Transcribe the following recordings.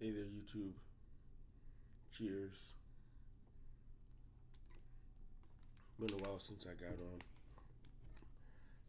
Hey there, YouTube. Cheers. Been a while since I got on.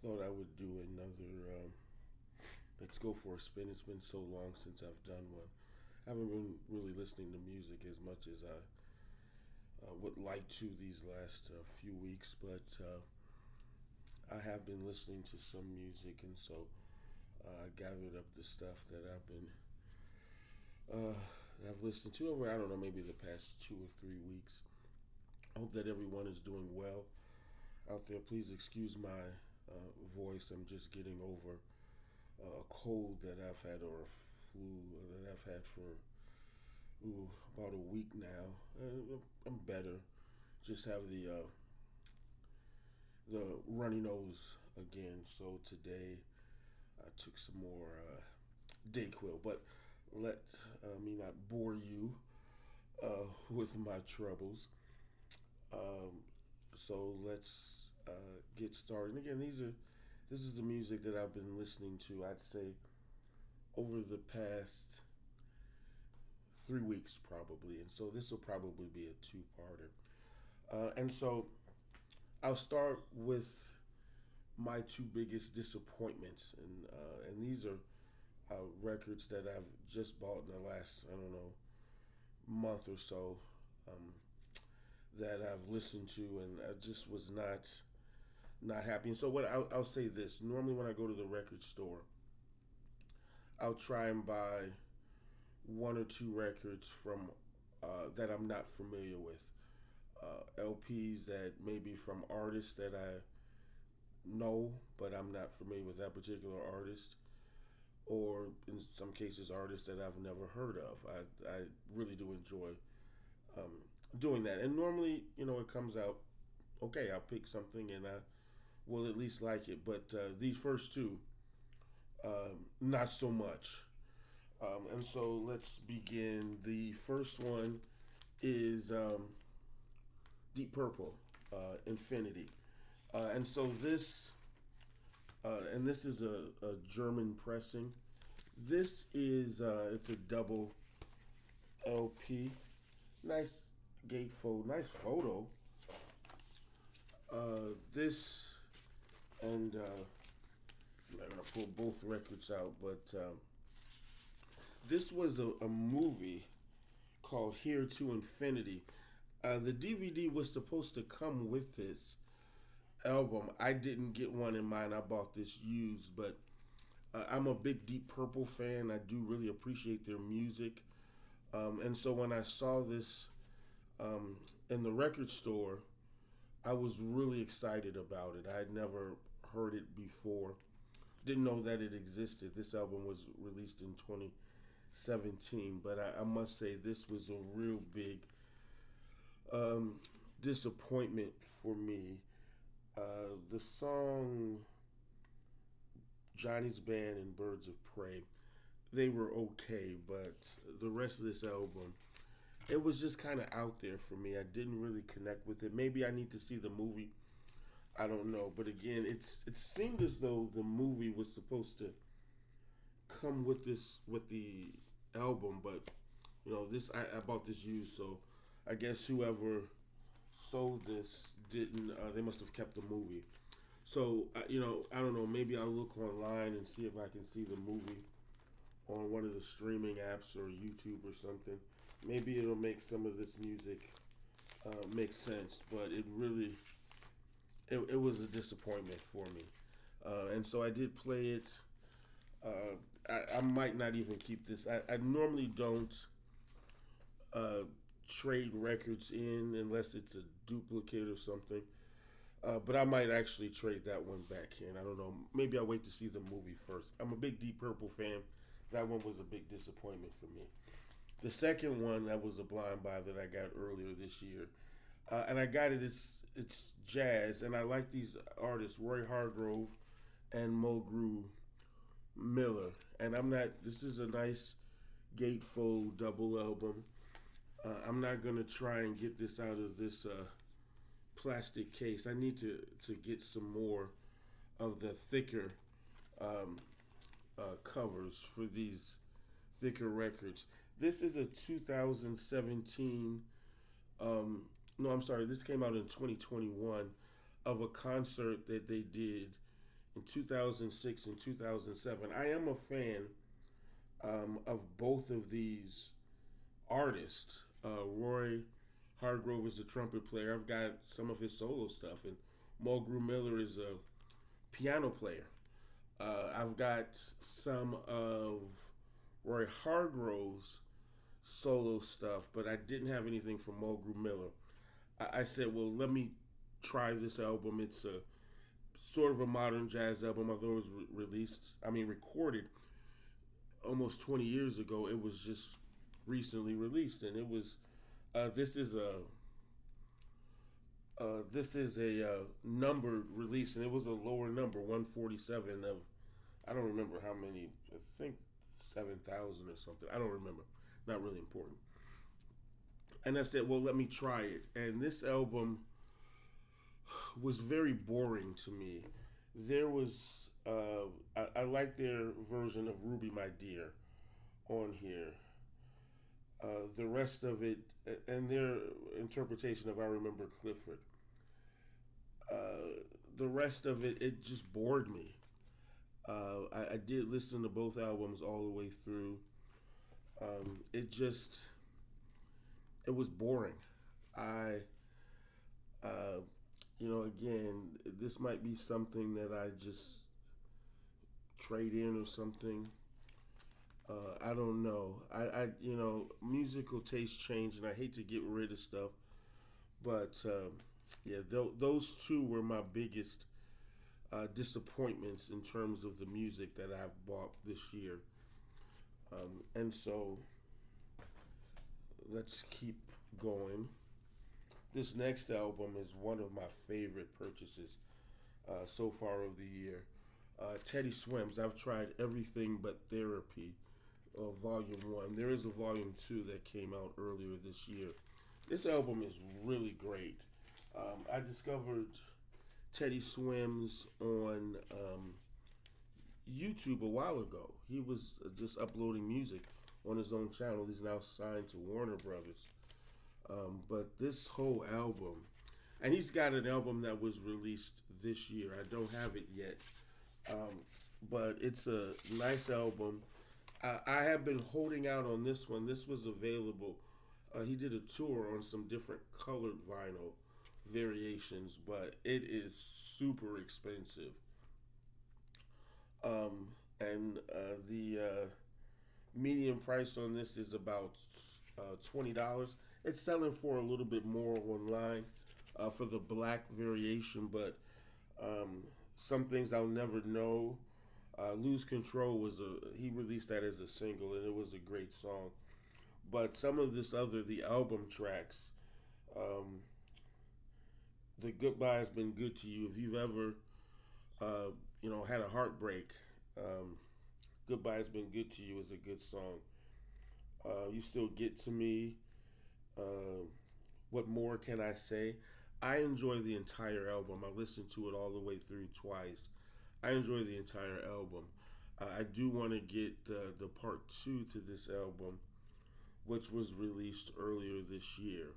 Thought I would do another. Let's go for a spin. It's been so long since I've done one. I haven't been really listening to music as much as I would like to these last few weeks, but I have been listening to some music, and so I gathered up the stuff that uh, I've listened to over, I don't know, maybe the past 2 or 3 weeks. I hope that everyone is doing well out there. Please excuse my voice. I'm just getting over a cold that I've had, or a flu that I've had for about a week now. I'm better. Just have the runny nose again. So today I took some more Dayquil, but let me not bore you with my troubles. Um, so let's get started. And again, this is the music that I've been listening to. I'd say over the past 3 weeks, probably, and so this will probably be a two-parter. And so I'll start with my two biggest disappointments, and these are records that I've just bought in the last, I don't know, month or so, um, that I've listened to, and I just was not happy. And so what I'll say this: normally when I go to the record store, I'll try and buy one or two records from that I'm not familiar with, LPs that maybe from artists that I know, but I'm not familiar with that particular artist, or in some cases, artists that I've never heard of. I really do enjoy um, doing that. And normally, it comes out okay. I'll pick something and I will at least like it. But these first two, not so much. And so let's begin. The first one is Deep Purple, Infinity. And so and this is a German pressing. This is it's a double LP. Nice gatefold, nice photo. This and I'm gonna pull both records out, but this was a movie called Here to Infinity. The DVD was supposed to come with this album. I didn't get one in mine. I bought this used, but I'm a big Deep Purple fan. I do really appreciate their music. And so when I saw this um, in the record store, I was really excited about it. I had never heard it before, didn't know that it existed. This album was released in 2017, but I must say this was a real big um, disappointment for me. The song Johnny's Band and Birds of Prey, they were okay, but the rest of this album, it was just kind of out there for me. I didn't really connect with it. Maybe I need to see the movie. I don't know, but again, it seemed as though the movie was supposed to come with the album, but this I bought this used, so I guess whoever sold this didn't. They must have kept the movie. So I don't know. Maybe I'll look online and see if I can see the movie on one of the streaming apps or YouTube or something. Maybe it'll make some of this music make sense. But it was a disappointment for me. And so I did play it. I might not even keep this. I normally don't uh, trade records in unless it's a duplicate or something. But I might actually trade that one back in. I don't know. Maybe I'll wait to see the movie first. I'm a big Deep Purple fan. That one was a big disappointment for me. The second one, that was a blind buy that I got earlier this year. And I got it. It's jazz, and I like these artists, Roy Hargrove and Mulgrew Miller. And I'm not. This is a nice gatefold double album. I'm not gonna try and get this out of this plastic case. I need to get some more of the thicker covers for these thicker records. This is a 2017. No, I'm sorry. This came out in 2021 of a concert that they did in 2006 and 2007. I am a fan of both of these artists. Roy Hargrove is a trumpet player. I've got some of his solo stuff, and Mulgrew Miller is a piano player. I've got some of Roy Hargrove's solo stuff, but I didn't have anything from Mulgrew Miller. I said, well, let me try this album. It's a sort of a modern jazz album, although it was recorded almost 20 years ago. It was just recently released, and it was. This is a numbered release, and it was a lower number, 147 of, I don't remember how many. I think 7,000 or something. I don't remember. Not really important. And I said, well, let me try it. And this album was very boring to me. There was, I like their version of Ruby My Dear on here. The rest of it, and their interpretation of I Remember Clifford. The rest of it, it just bored me. I did listen to both albums all the way through. It just, it was boring. I, again, this might be something that I just trade in or something. I don't know. Musical taste change, and I hate to get rid of stuff, but yeah, those two were my biggest disappointments in terms of the music that I've bought this year. And so let's keep going. This next album is one of my favorite purchases so far of the year. Teddy Swims. I've tried everything but Therapy, Volume 1. There is a Volume 2 that came out earlier this year. This album is really great. I discovered Teddy Swims on YouTube a while ago. He was just uploading music on his own channel. He's now signed to Warner Brothers. But this whole album, and he's got an album that was released this year. I don't have it yet, but it's a nice album. I have been holding out on this one. This was available. He did a tour on some different colored vinyl variations, but it is super expensive. And the median price on this is about $20. It's selling for a little bit more online for the black variation, but some things I'll never know. Lose Control he released that as a single, and it was a great song. But some of the album tracks, the Goodbye Has Been Good to You. If you've ever, had a heartbreak, Goodbye Has Been Good to You is a good song. You Still Get to Me. What More Can I Say? I enjoy the entire album. I listened to it all the way through twice. I enjoy the entire album. I do want to get the part 2 to this album, which was released earlier this year.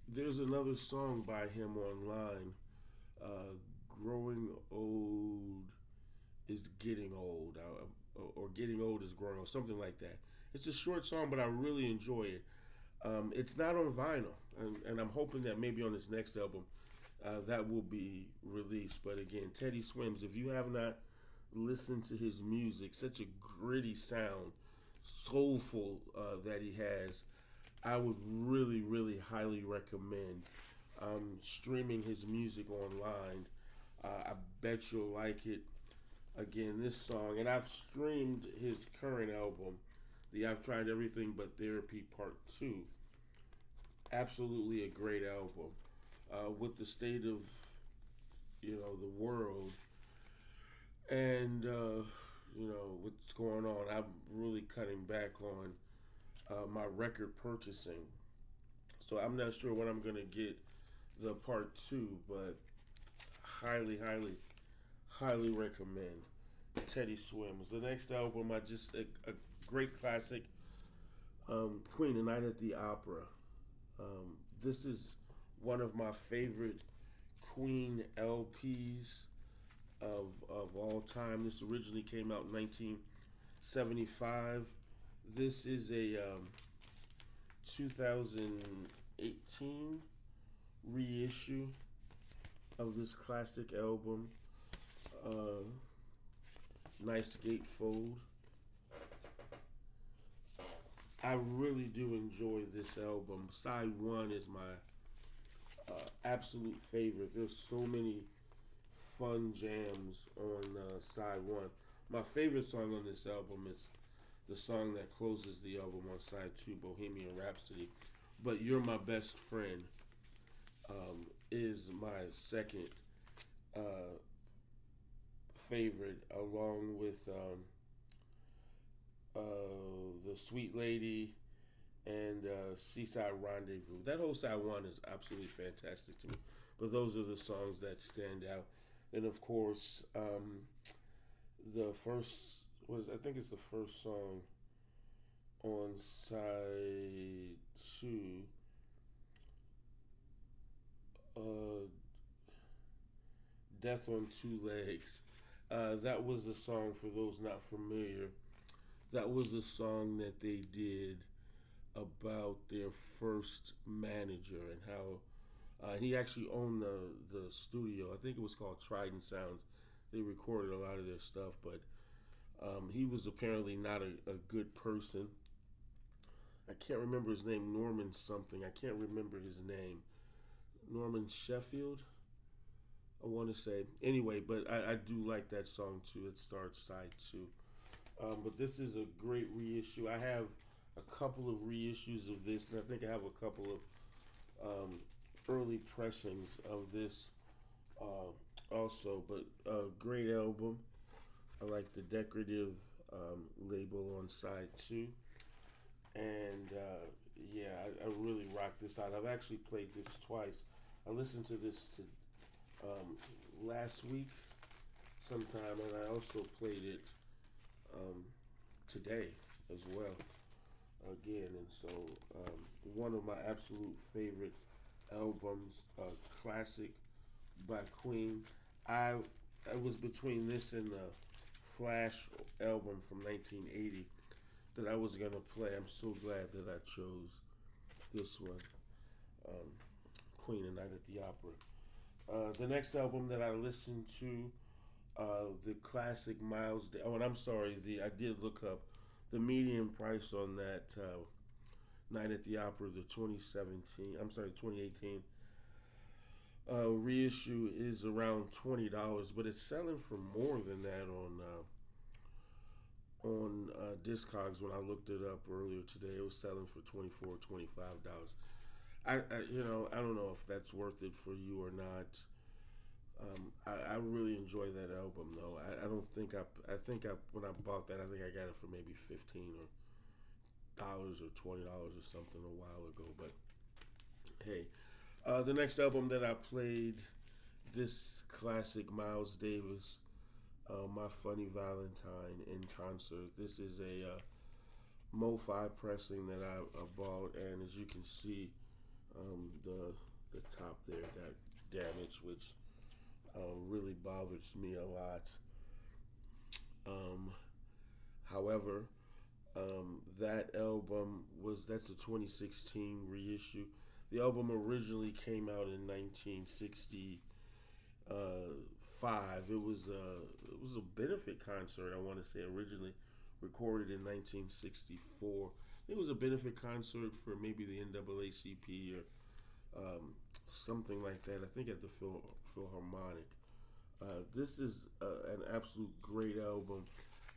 There's another song by him online, Growing Old is Getting Old, or Getting Old is Growing Old, something like that. It's a short song, but I really enjoy it. It's not on vinyl, and I'm hoping that maybe on his next album that will be released. But again, Teddy Swims, if you have not listened to his music, such a gritty sound, soulful that he has, I would really, really highly recommend streaming his music online. I bet you'll like it. Again, this song, and I've streamed his current album, the I've Tried Everything But Therapy Part 2. Absolutely a great album. With the state of, the world and, what's going on, I'm really cutting back on my record purchasing. So I'm not sure when I'm going to get the part 2, but highly, highly, highly recommend Teddy Swims. The next album, a great classic, Queen, A Night at the Opera. This is one of my favorite Queen LPs of all time. This originally came out in 1975. This is a 2018 reissue of this classic album. Uh, nice gatefold. I really do enjoy this album. Side one is my absolute favorite. There's so many fun jams on side one. My favorite song on this album is the song that closes the album on side two, Bohemian Rhapsody. But You're My Best Friend is my second uh, favorite, along with The Sweet Lady and Seaside Rendezvous. That whole side one is absolutely fantastic to me. But those are the songs that stand out. And of course, the first was I think it's the first song on side two. Uh, Death on Two Legs. That was the song for those not familiar. That was the song that they did about their first manager and how he actually owned the studio. I think it was called Trident Sounds. They recorded a lot of their stuff, but he was apparently not a good person. I can't remember his name, Norman something. I can't remember his name. Norman Sheffield, I want to say. Anyway, but I do like that song too. It starts side two. But this is a great reissue. I have a couple of reissues of this, and I think I have a couple of early pressings of this also. But great album. I like the decorative label on side two. And yeah, I really rock this out. I've actually played this twice. I listened to this last week sometime, and I also played it today as well again. And so one of my absolute favorite albums, classic by Queen. I was between this and the Flash album from 1980 that I was gonna play. I'm so glad that I chose this one, um, Queen, A Night at the Opera. The next album that I listened to, the classic Miles. Oh, and I'm sorry, I did look up the median price on that Night at the Opera, the 2017. I'm sorry, 2018 reissue is around $20, but it's selling for more than that on Discogs. When I looked it up earlier today, it was selling for $24, $25. I don't know if that's worth it for you or not. I really enjoy that album though. I don't think I think when I bought that, I think I got it for maybe $15 or $20 or something a while ago. But hey, the next album that I played, this classic Miles Davis, My Funny Valentine in concert. This is a Mo-Fi pressing that I bought, and as you can see, the top there got damaged, which really bothers me a lot. Um, However, that album that's a 2016 reissue. The album originally came out in 1965. It was a benefit concert. I want to say originally recorded in 1964. It was a benefit concert for maybe the NAACP or something like that. I think at the Philharmonic. This is an absolute great album.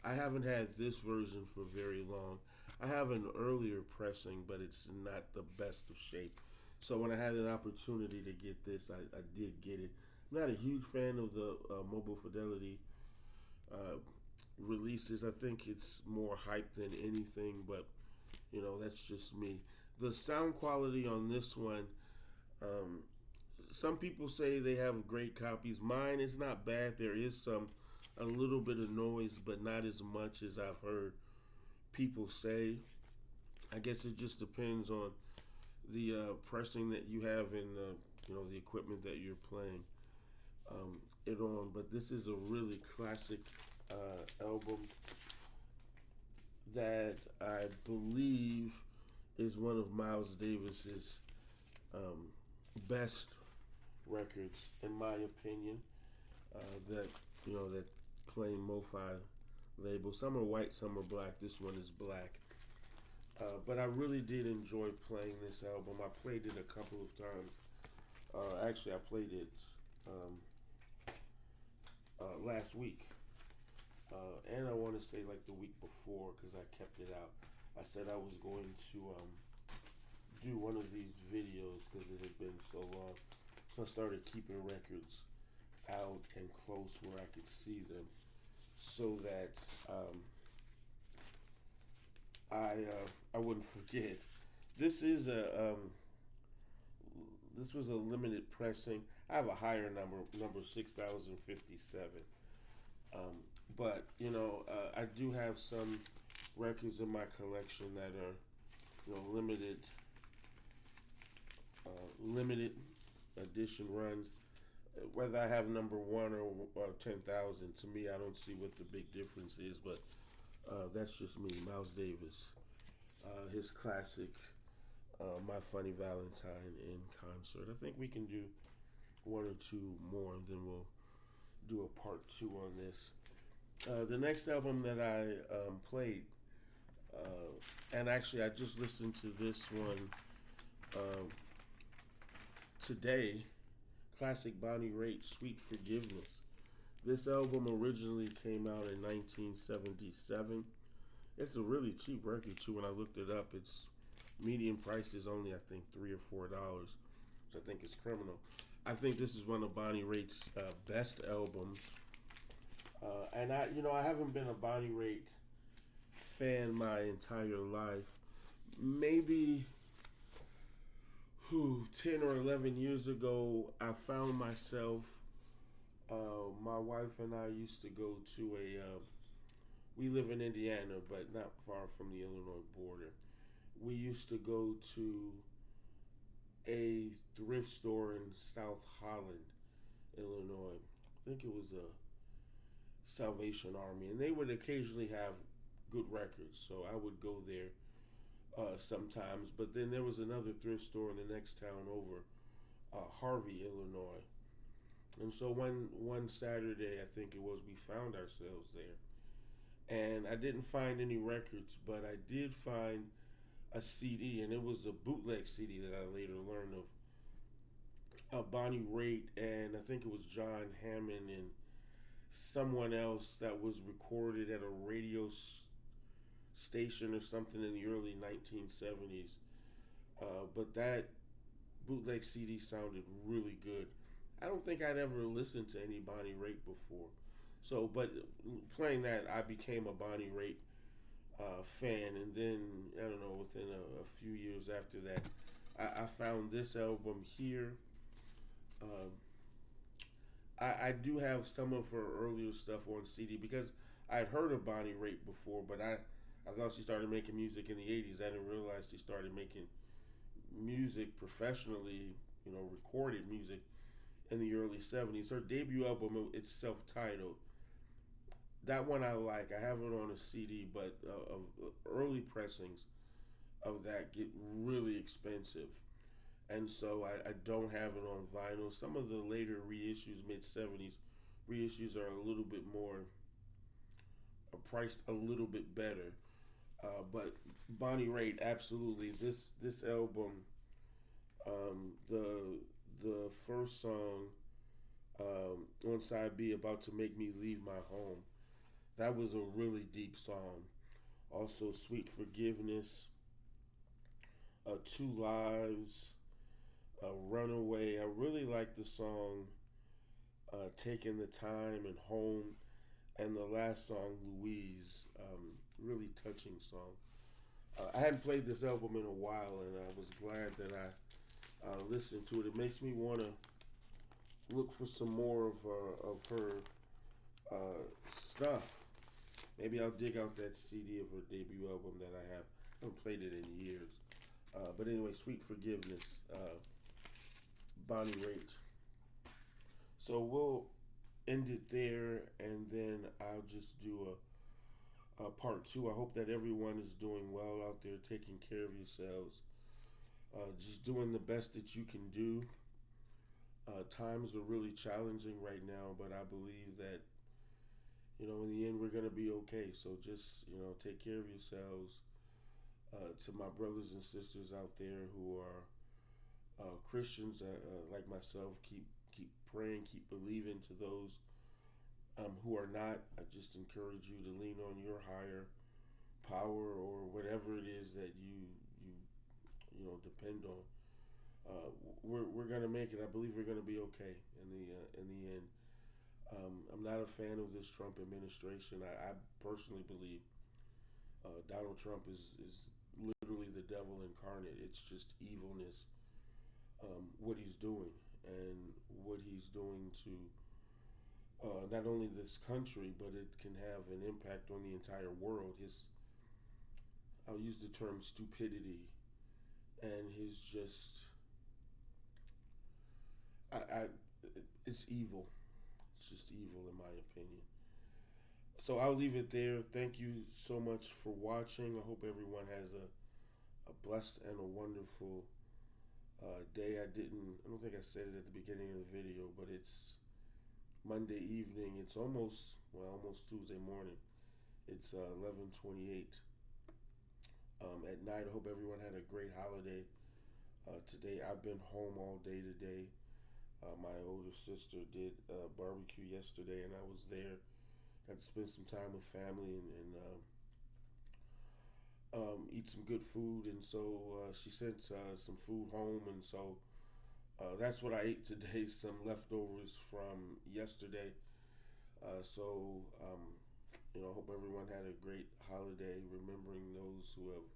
I haven't had this version for very long. I have an earlier pressing, but it's not the best of shape. So when I had an opportunity to get this, I did get it. I'm not a huge fan of the Mobile Fidelity releases. I think it's more hype than anything, but that's just me. The sound quality on this one, um, some people say they have great copies. Mine is not bad. There is a little bit of noise, but not as much as I've heard people say. I guess it just depends on the pressing that you have and the equipment that you're playing it on. But this is a really classic album that I believe is one of Miles Davis's um, best records, in my opinion. That that plain MoFi label. Some are white, some are black. This one is black. But I really did enjoy playing this album. I played it a couple of times. Actually, I played it um, last week, and I want to say like the week before because I kept it out. I said I was going to do one of these videos because it had been so long. So I started keeping records out and close where I could see them, so that I wouldn't forget. This is a this was a limited pressing. I have a higher number 6,057. Um, but I do have some records in my collection that are limited edition runs. Whether I have number one or 10,000, to me, I don't see what the big difference is. But that's just me, Miles Davis. His classic, My Funny Valentine in concert. I think we can do one or two more, and then we'll do a part two on this. The next album that I played, and actually I just listened to this one uh, today, classic Bonnie Raitt, Sweet Forgiveness. This album originally came out in 1977. It's a really cheap record too. When I looked it up, its median price is only I think $3 or $4, which I think is criminal. I think this is one of Bonnie Raitt's best albums. And I haven't been a Bonnie Raitt fan my entire life. Maybe 10 or 11 years ago, I found myself, my wife and I used to go to we live in Indiana, but not far from the Illinois border. We used to go to a thrift store in South Holland, Illinois. I think it was a Salvation Army, and they would occasionally have good records, so I would go there sometimes. But then there was another thrift store in the next town over, Harvey, Illinois. And so one Saturday, I think it was, we found ourselves there, and I didn't find any records, but I did find a CD, and it was a bootleg CD that I later learned of Bonnie Raitt, and I think it was John Hammond and someone else that was recorded at a radio station or something in the early 1970s. But that bootleg CD sounded really good. I don't think I'd ever listened to any Bonnie Raitt before. So, but playing that, I became a Bonnie Raitt fan, and then I don't know, within a few years after that, I found this album here. Um, I do have some of her earlier stuff on CD because I'd heard of Bonnie Raitt before, but I thought she started making music in the 80s. I didn't realize she started making music professionally, recorded music in the early 70s. Her debut album, it's self-titled. That one I like. I have it on a CD, but of early pressings of that get really expensive. And so I don't have it on vinyl. Some of the later reissues, mid 70s reissues, are a little bit more, priced a little bit better. But Bonnie Raitt, absolutely. This album, the first song on side B, About to Make Me Leave My Home, that was a really deep song. Also, Sweet Forgiveness, Two Lives, Runaway. I really like the song Taking the Time and Home, and the last song, Louise. Really touching song. I hadn't played this album in a while, and I was glad that I listened to it. It makes me want to look for some more of her stuff. Maybe I'll dig out that CD of her debut album that I have. I haven't played it in years. But anyway, Sweet Forgiveness, Bonnie Raitt. So we'll end it there, and then I'll just do a part two. I hope that everyone is doing well out there, taking care of yourselves, just doing the best that you can do. Times are really challenging right now, but I believe that in the end, we're gonna be okay. So just take care of yourselves. To my brothers and sisters out there who are Christians, like myself, keep praying, keep believing. To those who are not, I just encourage you to lean on your higher power or whatever it is that you depend on. We're gonna make it. I believe we're gonna be okay in the end. I'm not a fan of this Trump administration. I personally believe Donald Trump is literally the devil incarnate. It's just evilness. What he's doing and what he's doing to not only this country, but it can have an impact on the entire world. I'll use the term stupidity and his just, I it's evil. It's just evil in my opinion. So I'll leave it there. Thank you so much for watching. I hope everyone has a blessed and a wonderful day. I don't think I said it at the beginning of the video, but it's Monday evening. It's almost Tuesday morning. It's 11:28 at night. I hope everyone had a great holiday today. I've been home all day today. My older sister did barbecue yesterday, and I was there. Got to spend some time with family and eat some good food. And so she sent some food home, and so that's what I ate today. Some leftovers from yesterday. I hope everyone had a great holiday, remembering those who have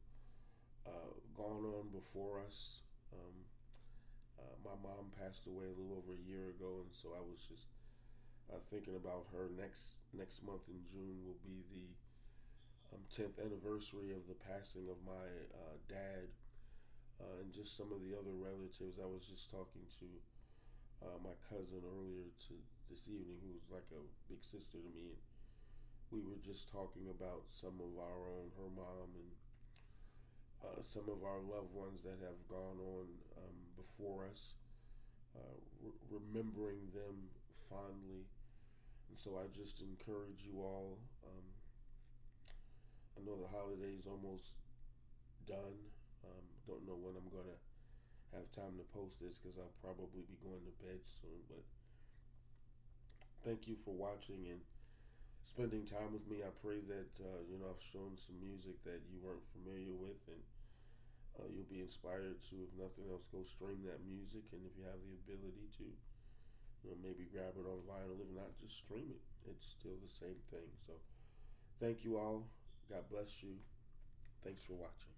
gone on before us. My mom passed away a little over a year ago, and so I was just thinking about her. Next month in June will be the 10th anniversary of the passing of my dad, and just some of the other relatives. I was just talking to my cousin earlier to this evening, who was like a big sister to me, and we were just talking about some of our own, her mom, and some of our loved ones that have gone on before us, remembering them fondly. And so I just encourage you all. I know the holiday's almost done. Don't know when I'm going to have time to post this because I'll probably be going to bed soon. But thank you for watching and spending time with me. I pray that I've shown some music that you weren't familiar with, and you'll be inspired to, if nothing else, go stream that music. And if you have the ability to, maybe grab it on vinyl. If not, just stream it. It's still the same thing. So thank you all. God bless you. Thanks for watching.